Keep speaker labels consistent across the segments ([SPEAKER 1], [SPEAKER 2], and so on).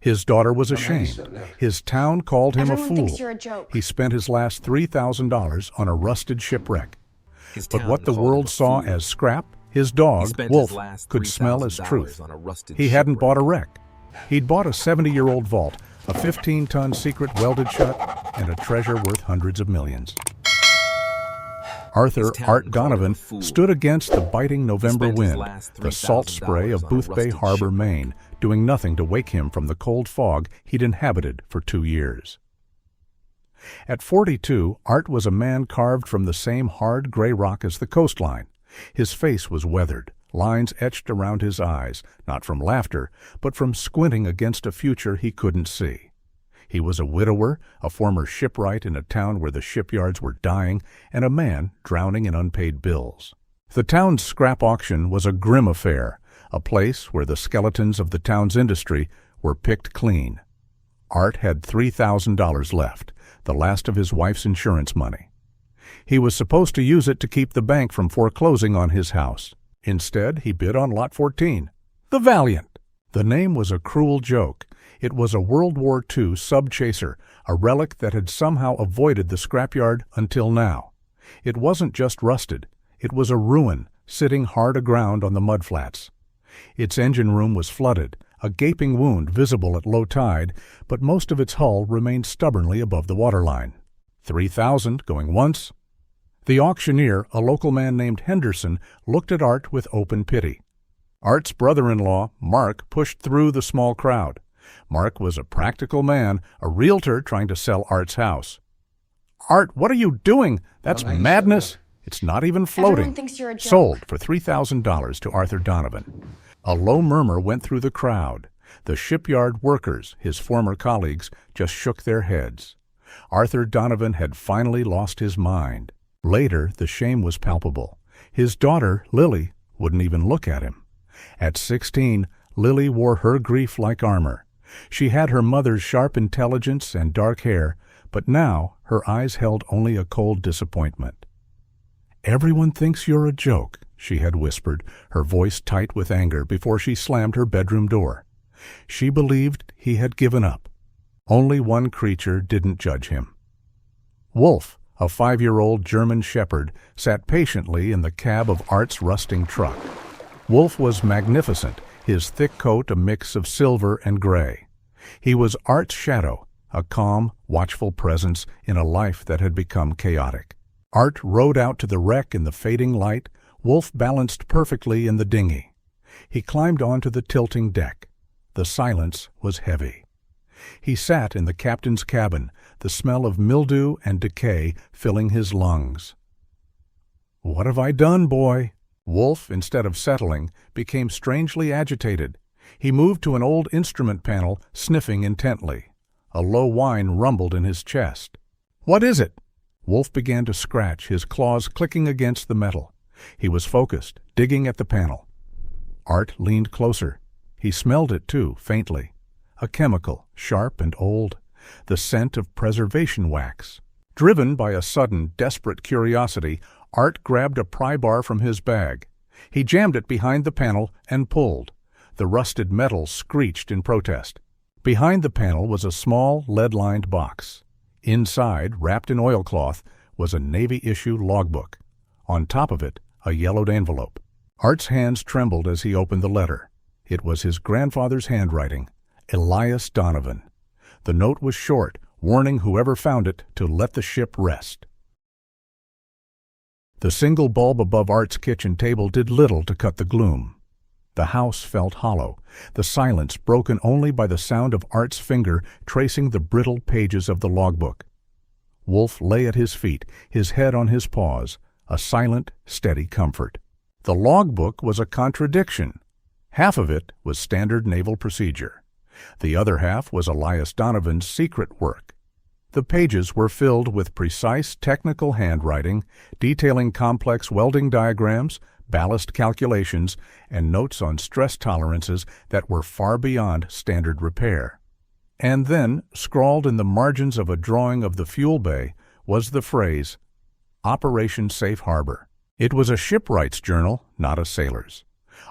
[SPEAKER 1] His daughter was ashamed. His town called him a
[SPEAKER 2] Everyone thinks
[SPEAKER 1] fool.
[SPEAKER 2] you're a joke.
[SPEAKER 1] He spent his last $3,000 on a rusted shipwreck.
[SPEAKER 3] His
[SPEAKER 1] But
[SPEAKER 3] town
[SPEAKER 1] what the
[SPEAKER 3] called him
[SPEAKER 1] world
[SPEAKER 3] a
[SPEAKER 1] saw
[SPEAKER 3] fool.
[SPEAKER 1] as scrap, his
[SPEAKER 3] He
[SPEAKER 1] dog,
[SPEAKER 3] spent
[SPEAKER 1] Wolf,
[SPEAKER 3] his last
[SPEAKER 1] could smell as
[SPEAKER 3] $3,000
[SPEAKER 1] truth.
[SPEAKER 3] on a rusted
[SPEAKER 1] He hadn't
[SPEAKER 3] shipwreck.
[SPEAKER 1] bought a wreck. He'd bought a 70-year-old vault, a 15-ton secret welded shut, and a treasure worth hundreds of millions. Arthur
[SPEAKER 3] His town
[SPEAKER 1] Art
[SPEAKER 3] called him
[SPEAKER 1] Donovan
[SPEAKER 3] a fool.
[SPEAKER 1] stood against the biting November
[SPEAKER 3] spent his
[SPEAKER 1] wind,
[SPEAKER 3] last
[SPEAKER 1] the salt
[SPEAKER 3] $3,000
[SPEAKER 1] spray of
[SPEAKER 3] on a
[SPEAKER 1] Booth Bay
[SPEAKER 3] rusted
[SPEAKER 1] Harbor,
[SPEAKER 3] shipwreck.
[SPEAKER 1] Maine, doing nothing to wake him from the cold fog he'd inhabited for 2 years. At 42, Art was a man carved from the same hard gray rock as the coastline. His face was weathered, lines etched around his eyes, not from laughter, but from squinting against a future he couldn't see. He was a widower, a former shipwright in a town where the shipyards were dying, and a man drowning in unpaid bills. The town's scrap auction was a grim affair, a place where the skeletons of the town's industry were picked clean. Art had $3,000 left, the last of his wife's insurance money. He was supposed to use it to keep the bank from foreclosing on his house. Instead, he bid on Lot 14, the Valiant. The name was a cruel joke. It was a World War II sub-chaser, a relic that had somehow avoided the scrapyard until now. It wasn't just rusted. It was a ruin, sitting hard aground on the mudflats. Its engine room was flooded, a gaping wound visible at low tide, but most of its hull remained stubbornly above the waterline. 3,000 going once. The auctioneer, a local man named Henderson, looked at Art with open pity. Art's brother-in-law, Mark, pushed through the small crowd. Mark was a practical man, a realtor trying to sell Art's house. "Art, what are you doing? That's madness. It's not even floating."
[SPEAKER 2] Everyone thinks you're a joke.
[SPEAKER 1] Sold for $3,000 to Arthur Donovan. A low murmur went through the crowd. The shipyard workers, his former colleagues, just shook their heads. Arthur Donovan had finally lost his mind. Later, the shame was palpable. His daughter, Lily, wouldn't even look at him. At 16, Lily wore her grief like armor. She had her mother's sharp intelligence and dark hair, but now her eyes held only a cold disappointment. "Everyone thinks you're a joke," she had whispered, her voice tight with anger before she slammed her bedroom door. She believed he had given up. Only one creature didn't judge him. Wolf, a 5-year-old German shepherd, sat patiently in the cab of Art's rusting truck. Wolf was magnificent, his thick coat a mix of silver and gray. He was Art's shadow, a calm, watchful presence in a life that had become chaotic. Art rode out to the wreck in the fading light. Wolf balanced perfectly in the dinghy. He climbed onto the tilting deck. The silence was heavy. He sat in the captain's cabin, the smell of mildew and decay filling his lungs. "What have I done, boy?" Wolf, instead of settling, became strangely agitated. He moved to an old instrument panel, sniffing intently. A low whine rumbled in his chest. "What is it?" Wolf began to scratch, his claws clicking against the metal. He was focused, digging at the panel. Art leaned closer. He smelled it, too, faintly. A chemical, sharp and old. The scent of preservation wax. Driven by a sudden, desperate curiosity, Art grabbed a pry bar from his bag. He jammed it behind the panel and pulled. The rusted metal screeched in protest. Behind the panel was a small, lead-lined box. Inside, wrapped in oilcloth, was a Navy-issue logbook. On top of it, a yellowed envelope. Art's hands trembled as he opened the letter. It was his grandfather's handwriting, Elias Donovan. The note was short, warning whoever found it to let the ship rest. The single bulb above Art's kitchen table did little to cut the gloom. The house felt hollow, the silence broken only by the sound of Art's finger tracing the brittle pages of the logbook. Wolf lay at his feet, his head on his paws, a silent, steady comfort. The logbook was a contradiction. Half of it was standard naval procedure. The other half was Elias Donovan's secret work. The pages were filled with precise technical handwriting, detailing complex welding diagrams, ballast calculations, and notes on stress tolerances that were far beyond standard repair. And then, scrawled in the margins of a drawing of the fuel bay, was the phrase, "Operation Safe Harbor." It was a shipwright's journal, not a sailor's.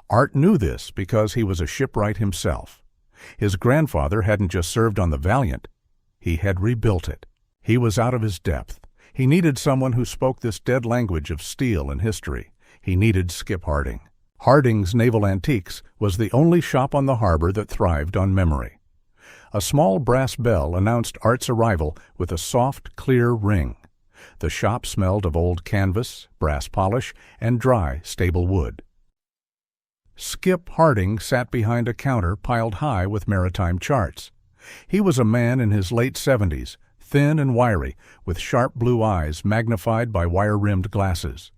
[SPEAKER 1] Art knew this because he was a shipwright himself. His grandfather hadn't just served on the Valiant. He had rebuilt it. He was out of his depth. He needed someone who spoke this dead language of steel and history. He needed Skip Harding. Harding's Naval Antiques was the only shop on the harbor that thrived on memory. A small brass bell announced Art's arrival with a soft, clear ring. The shop smelled of old canvas, brass polish, and dry, stable wood. Skip Harding sat behind a counter piled high with maritime charts. He was a man in his late 70s, thin and wiry, with sharp blue eyes magnified by wire-rimmed glasses.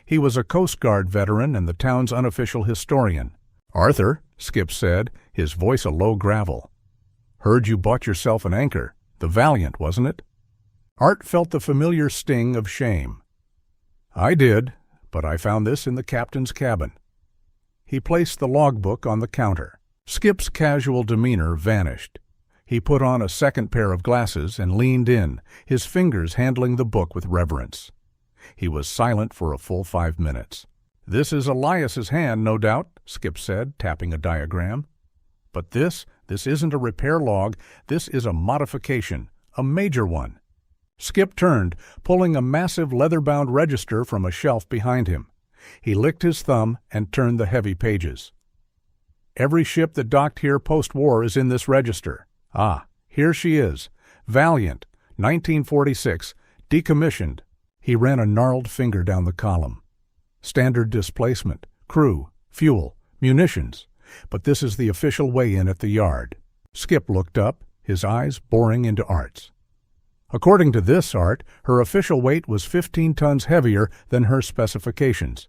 [SPEAKER 1] He was a Coast Guard veteran and the town's unofficial historian. "Arthur," Skip said, his voice a low gravel. "Heard you bought yourself an anchor. The Valiant, wasn't it?" Art felt the familiar sting of shame. "I did, but I found this in the captain's cabin." He placed the logbook on the counter. Skip's casual demeanor vanished. He put on a second pair of glasses and leaned in, his fingers handling the book with reverence. He was silent for a full 5 minutes. "This is Elias's hand, no doubt," Skip said, tapping a diagram. "But this isn't a repair log. This is a modification, a major one." Skip turned, pulling a massive leather-bound register from a shelf behind him. He licked his thumb and turned the heavy pages. "Every ship that docked here post-war is in this register. Ah, here she is. Valiant, 1946, decommissioned." He ran a gnarled finger down the column. "Standard displacement, crew, fuel, munitions. But this is the official weigh-in at the yard." Skip looked up, his eyes boring into Art's. "According to this, Art, her official weight was 15 tons heavier than her specifications.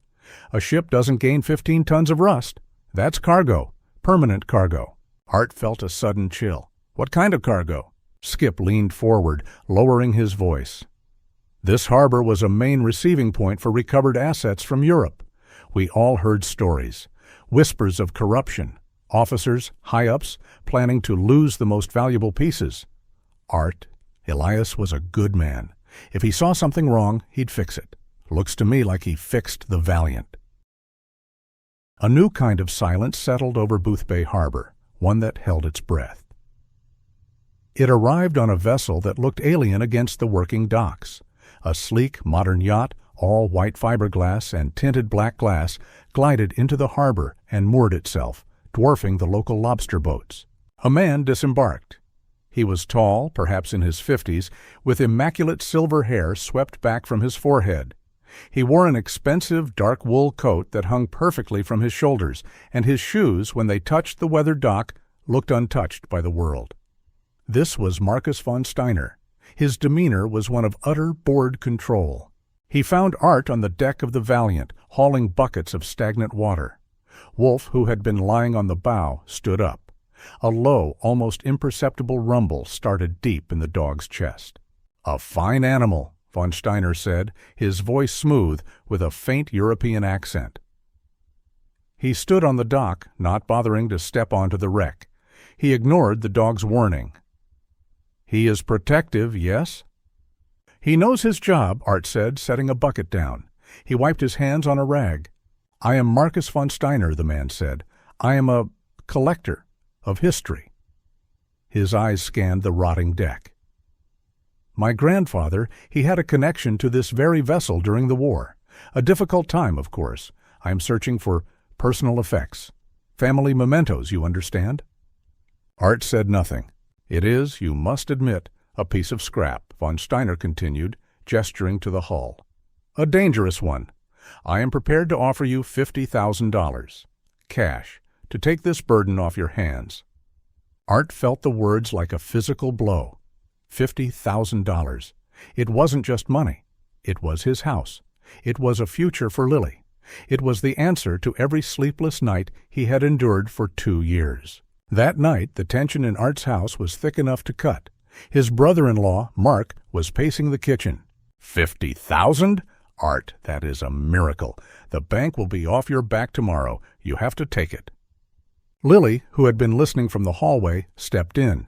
[SPEAKER 1] A ship doesn't gain 15 tons of rust. That's cargo, permanent cargo." Art felt a sudden chill. "What kind of cargo?" Skip leaned forward, lowering his voice. "This harbor was a main receiving point for recovered assets from Europe. We all heard stories, whispers of corruption, officers, high-ups, planning to lose the most valuable pieces. Art, Elias was a good man. If he saw something wrong, he'd fix it. Looks to me like he fixed the Valiant." A new kind of silence settled over Boothbay Harbor, one that held its breath. It arrived on a vessel that looked alien against the working docks. A sleek, modern yacht, all white fiberglass and tinted black glass, glided into the harbor and moored itself, dwarfing the local lobster boats. A man disembarked. He was tall, perhaps in his 50s, with immaculate silver hair swept back from his forehead. He wore an expensive dark wool coat that hung perfectly from his shoulders, and his shoes, when they touched the weathered dock, looked untouched by the world. This was Marcus von Steiner. His demeanor was one of utter bored control. He found Art on the deck of the Valiant, hauling buckets of stagnant water. Wolf, who had been lying on the bow, stood up. A low, almost imperceptible rumble started deep in the dog's chest. "A fine animal," von Steiner said, his voice smooth with a faint European accent. He stood on the dock, not bothering to step onto the wreck. He ignored the dog's warning. "He is protective, yes?" "He knows his job," Art said, setting a bucket down. He wiped his hands on a rag. "I am Marcus von Steiner," the man said. "I am a collector of history." His eyes scanned the rotting deck. "My grandfather, he had a connection to this very vessel during the war. A difficult time, of course. I am searching for personal effects. Family mementos, you understand?" Art said nothing. "It is, you must admit, a piece of scrap," von Steiner continued, gesturing to the hull. "A dangerous one. I am prepared to offer you $50,000. Cash, to take this burden off your hands." Art felt the words like a physical blow. $50,000. It wasn't just money. It was his house. It was a future for Lily. It was the answer to every sleepless night he had endured for 2 years. That night, the tension in Art's house was thick enough to cut. His brother-in-law, Mark, was pacing the kitchen. $50,000? Art, that is a miracle. The bank will be off your back tomorrow. You have to take it. Lily, who had been listening from the hallway, stepped in.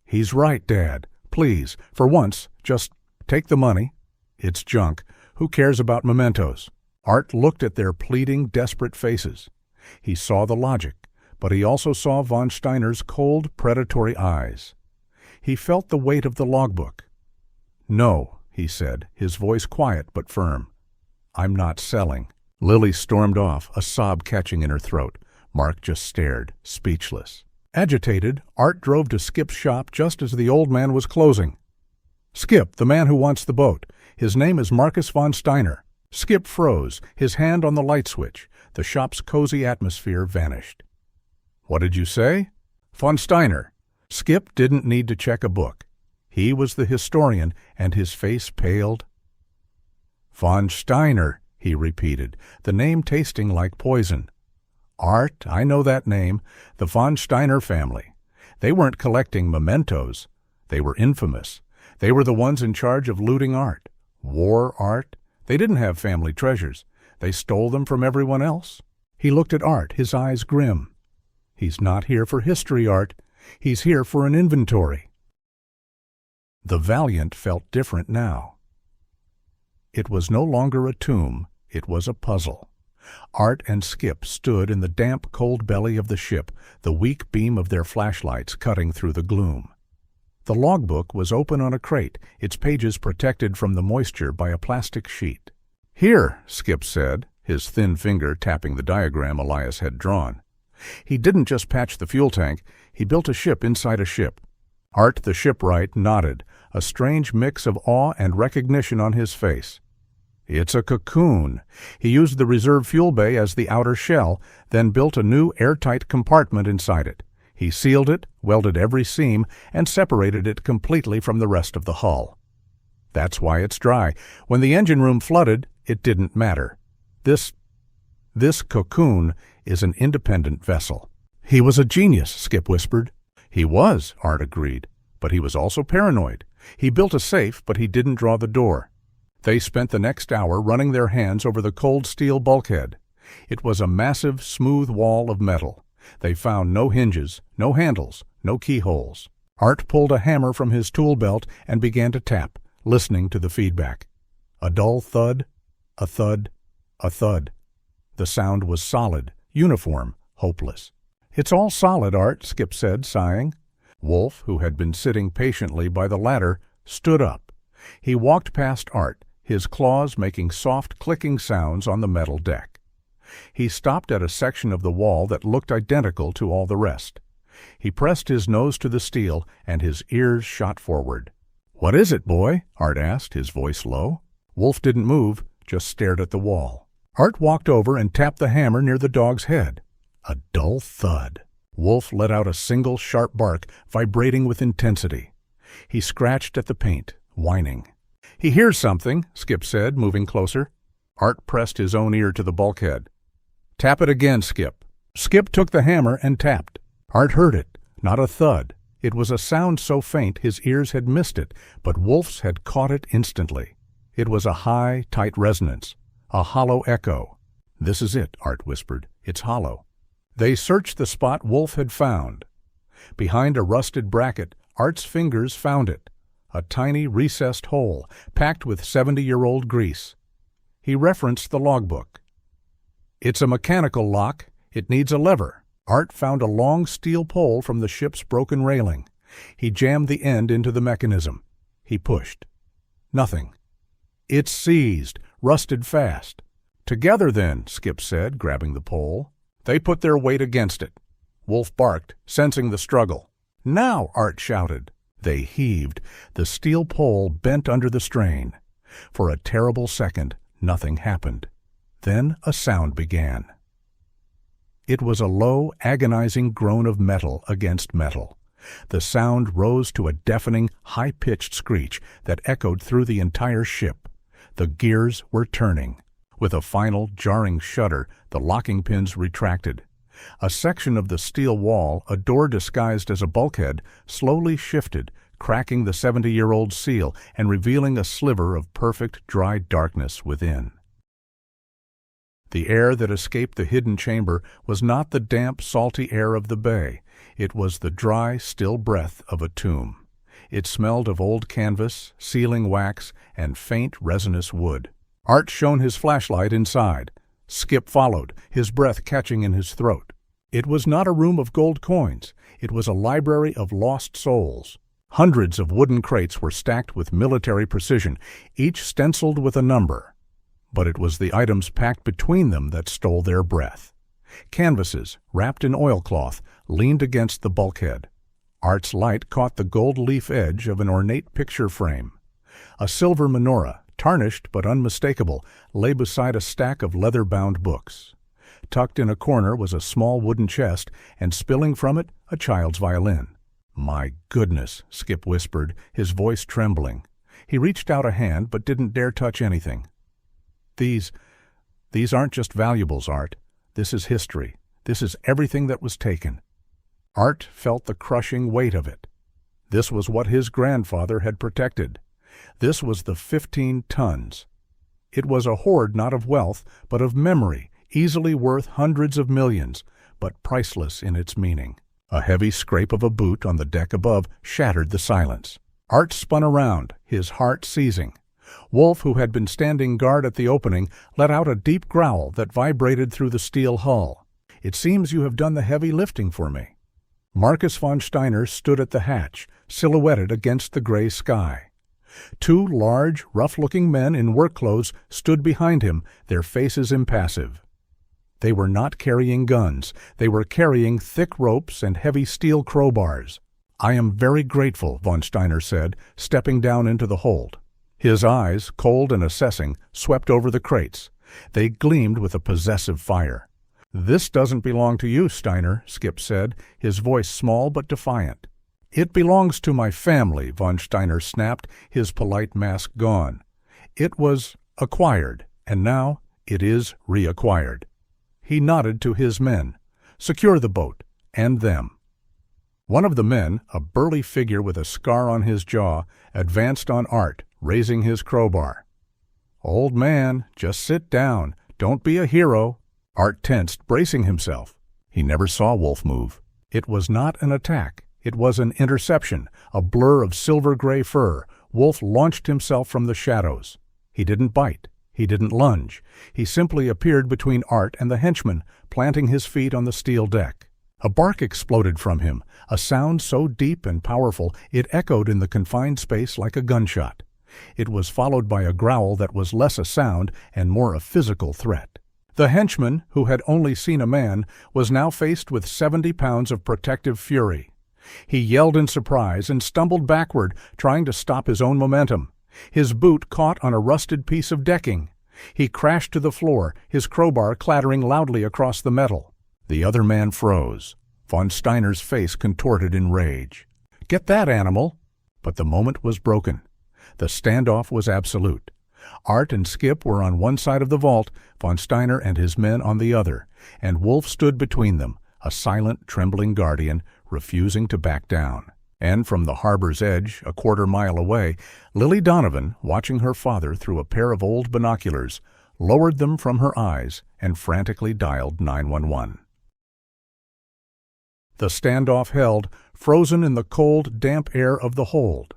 [SPEAKER 1] "He's right, Dad. Please, for once, just take the money. It's junk. Who cares about mementos?" Art looked at their pleading, desperate faces. He saw the logic, but he also saw von Steiner's cold, predatory eyes. He felt the weight of the logbook. "No," he said, his voice quiet but firm. "I'm not selling." Lily stormed off, a sob catching in her throat. Mark just stared, speechless. Agitated, Art drove to Skip's shop just as the old man was closing. "Skip, the man who wants the boat. His name is Marcus von Steiner." Skip froze, his hand on the light switch. The shop's cozy atmosphere vanished. "What did you say?" "Von Steiner." Skip didn't need to check a book. He was the historian, and his face paled. "Von Steiner," he repeated, the name tasting like poison. "Art, I know that name. The von Steiner family. They weren't collecting mementos. They were infamous. They were the ones in charge of looting art. War art. They didn't have family treasures. They stole them from everyone else." He looked at Art, his eyes grim. "He's not here for history, Art. He's here for an inventory." The Valiant felt different now. It was no longer a tomb. It was a puzzle. Art and Skip stood in the damp, cold belly of the ship, the weak beam of their flashlights cutting through the gloom. The logbook was open on a crate, its pages protected from the moisture by a plastic sheet. "Here," Skip said, his thin finger tapping the diagram Elias had drawn. He didn't just patch the fuel tank, he built a ship inside a ship. Art the shipwright nodded, a strange mix of awe and recognition on his face. "It's a cocoon." He used the reserve fuel bay as the outer shell, then built a new airtight compartment inside it. He sealed it, welded every seam, and separated it completely from the rest of the hull. That's why it's dry. When the engine room flooded, it didn't matter. This cocoon is an independent vessel. "He was a genius," Skip whispered. "He was," Art agreed, "but he was also paranoid. He built a safe, but he didn't draw the door." They spent the next hour running their hands over the cold steel bulkhead. It was a massive, smooth wall of metal. They found no hinges, no handles, no keyholes. Art pulled a hammer from his tool belt and began to tap, listening to the feedback. A dull thud, a thud, a thud. The sound was solid, uniform, hopeless. "It's all solid, Art," Skip said, sighing. Wolf, who had been sitting patiently by the ladder, stood up. He walked past Art, his claws making soft clicking sounds on the metal deck. He stopped at a section of the wall that looked identical to all the rest. He pressed his nose to the steel, and his ears shot forward. "What is it, boy?" Art asked, his voice low. Wolf didn't move, just stared at the wall. Art walked over and tapped the hammer near the dog's head. A dull thud. Wolf let out a single sharp bark, vibrating with intensity. He scratched at the paint, whining. "He hears something," Skip said, moving closer. Art pressed his own ear to the bulkhead. "Tap it again, Skip." Skip took the hammer and tapped. Art heard it, not a thud. It was a sound so faint his ears had missed it, but Wolf's had caught it instantly. It was a high, tight resonance, a hollow echo. "This is it," Art whispered. "It's hollow." They searched the spot Wolf had found. Behind a rusted bracket, Art's fingers found it, a tiny recessed hole, packed with 70-year-old grease. He referenced the logbook. "It's a mechanical lock. It needs a lever." Art found a long steel pole from the ship's broken railing. He jammed the end into the mechanism. He pushed. Nothing. "It's seized, rusted fast." "Together then," Skip said, grabbing the pole. They put their weight against it. Wolf barked, sensing the struggle. "Now!" Art shouted. They heaved. The steel pole bent under the strain. For a terrible second, nothing happened. Then a sound began. It was a low, agonizing groan of metal against metal. The sound rose to a deafening, high-pitched screech that echoed through the entire ship. The gears were turning. With a final, jarring shudder, the locking pins retracted. A section of the steel wall, a door disguised as a bulkhead, slowly shifted, cracking the 70-year-old seal and revealing a sliver of perfect, dry darkness within. The air that escaped the hidden chamber was not the damp, salty air of the bay. It was the dry, still breath of a tomb. It smelled of old canvas, sealing wax, and faint, resinous wood. Art shone his flashlight inside. Skip followed, his breath catching in his throat. It was not a room of gold coins. It was a library of lost souls. Hundreds of wooden crates were stacked with military precision, each stenciled with a number. But it was the items packed between them that stole their breath. Canvases, wrapped in oilcloth, leaned against the bulkhead. Art's light caught the gold leaf edge of an ornate picture frame. A silver menorah, tarnished but unmistakable, lay beside a stack of leather-bound books. Tucked in a corner was a small wooden chest, and spilling from it, a child's violin. "My goodness," Skip whispered, his voice trembling. He reached out a hand but didn't dare touch anything. These aren't just valuables, Art. This is history. This is everything that was taken." Art felt the crushing weight of it. This was what his grandfather had protected. This was the 15 tons. It was a hoard not of wealth, but of memory, easily worth hundreds of millions, but priceless in its meaning. A heavy scrape of a boot on the deck above shattered the silence. Art spun around, his heart seizing. Wolf, who had been standing guard at the opening, let out a deep growl that vibrated through the steel hull. "It seems you have done the heavy lifting for me." Marcus von Steiner stood at the hatch, silhouetted against the gray sky. Two large, rough-looking men in work clothes stood behind him, their faces impassive. They were not carrying guns. They were carrying thick ropes and heavy steel crowbars. "I am very grateful," von Steiner said, stepping down into the hold. His eyes, cold and assessing, swept over the crates. They gleamed with a possessive fire. "This doesn't belong to you, Steiner," Skip said, his voice small but defiant. "It belongs to my family," von Steiner snapped, his polite mask gone. "It was acquired, and now it is reacquired." He nodded to his men. "Secure the boat, and them." One of the men, a burly figure with a scar on his jaw, advanced on Art, raising his crowbar. "Old man, just sit down. Don't be a hero." Art tensed, bracing himself. He never saw Wolf move. It was not an attack. It was an interception, a blur of silver-gray fur. Wolf launched himself from the shadows. He didn't bite. He didn't lunge. He simply appeared between Art and the henchman, planting his feet on the steel deck. A bark exploded from him, a sound so deep and powerful it echoed in the confined space like a gunshot. It was followed by a growl that was less a sound and more a physical threat. The henchman, who had only seen a man, was now faced with 70 pounds of protective fury. He yelled in surprise and stumbled backward, trying to stop his own momentum. His boot caught on a rusted piece of decking. He crashed to the floor, his crowbar clattering loudly across the metal. The other man froze. Von Steiner's face contorted in rage. "Get that animal!" But the moment was broken. The standoff was absolute. Art and Skip were on one side of the vault, von Steiner and his men on the other, and Wolf stood between them, a silent, trembling guardian, refusing to back down. And from the harbor's edge, a quarter-mile away, Lily Donovan, watching her father through a pair of old binoculars, lowered them from her eyes and frantically dialed 911. The standoff held, frozen in the cold, damp air of the hold.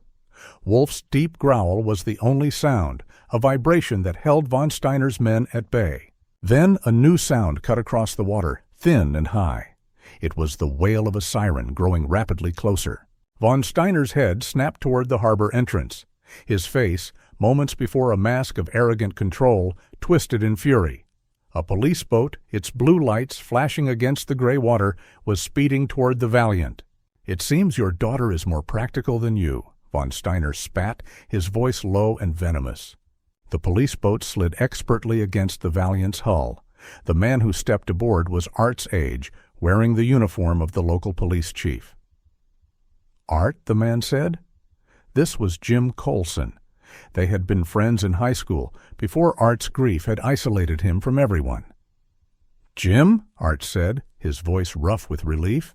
[SPEAKER 1] Wolf's deep growl was the only sound, a vibration that held von Steiner's men at bay. Then a new sound cut across the water, thin and high. It was the wail of a siren growing rapidly closer. Von Steiner's head snapped toward the harbor entrance. His face, moments before a mask of arrogant control, twisted in fury. A police boat, its blue lights flashing against the gray water, was speeding toward the Valiant. "It seems your daughter is more practical than you," von Steiner spat, his voice low and venomous. The police boat slid expertly against the Valiant's hull. The man who stepped aboard was Art's age, wearing the uniform of the local police chief. "Art?" the man said. This was Jim Colson. They had been friends in high school, before Art's grief had isolated him from everyone. "Jim?" Art said, his voice rough with relief.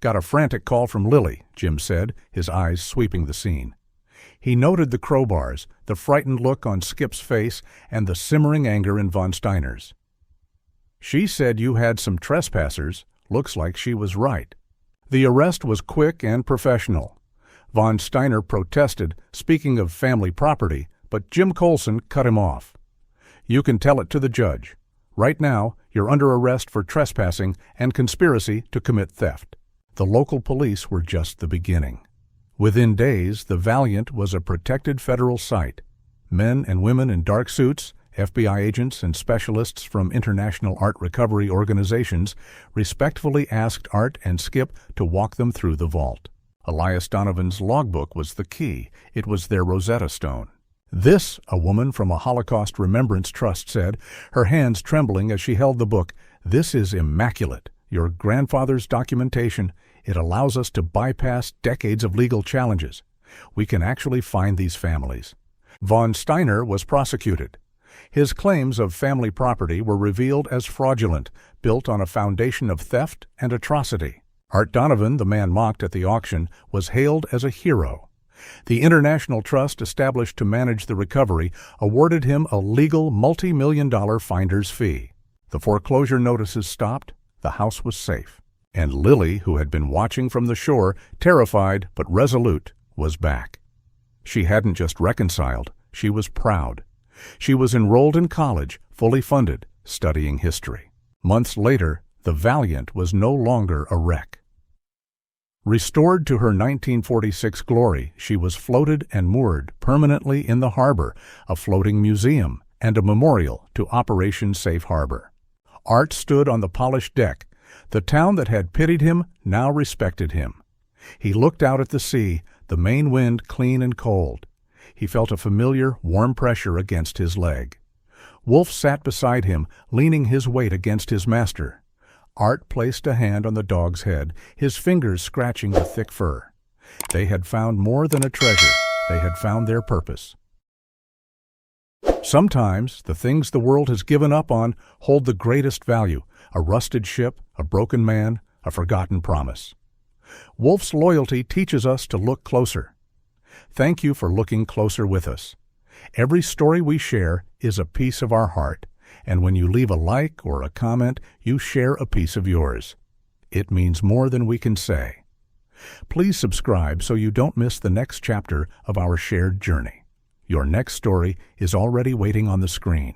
[SPEAKER 1] "Got a frantic call from Lily," Jim said, his eyes sweeping the scene. He noted the crowbars, the frightened look on Skip's face, and the simmering anger in von Steiner's. "She said you had some trespassers. Looks like she was right." The arrest was quick and professional. Von Steiner protested, speaking of family property, but Jim Colson cut him off. "You can tell it to the judge. Right now, you're under arrest for trespassing and conspiracy to commit theft. The local police were just the beginning. Within days, the Valiant was a protected federal site. Men and women in dark suits, FBI agents and specialists from international art recovery organizations respectfully asked Art and Skip to walk them through the vault. Elias Donovan's logbook was the key. It was their Rosetta Stone. "This," a woman from a Holocaust Remembrance Trust said, her hands trembling as she held the book, "this is immaculate. Your grandfather's documentation. It allows us to bypass decades of legal challenges. We can actually find these families." Von Steiner was prosecuted. His claims of family property were revealed as fraudulent, built on a foundation of theft and atrocity. Art Donovan, the man mocked at the auction, was hailed as a hero. The International Trust established to manage the recovery awarded him a legal multi-million-dollar finder's fee. The foreclosure notices stopped, the house was safe. And Lily, who had been watching from the shore, terrified but resolute, was back. She hadn't just reconciled, she was proud. She was enrolled in college, fully funded, studying history. Months later, the Valiant was no longer a wreck. Restored to her 1946 glory, she was floated and moored permanently in the harbor, a floating museum, and a memorial to Operation Safe Harbor. Art stood on the polished deck. The town that had pitied him now respected him. He looked out at the sea, the main wind clean and cold. He felt a familiar, warm pressure against his leg. Wolf sat beside him, leaning his weight against his master. Art placed a hand on the dog's head, his fingers scratching the thick fur. They had found more than a treasure. They had found their purpose. Sometimes the things the world has given up on hold the greatest value: a rusted ship, a broken man, a forgotten promise. Wolf's loyalty teaches us to look closer. Thank you for looking closer with us. Every story we share is a piece of our heart, and when you leave a like or a comment, you share a piece of yours. It means more than we can say. Please subscribe so you don't miss the next chapter of our shared journey. Your next story is already waiting on the screen.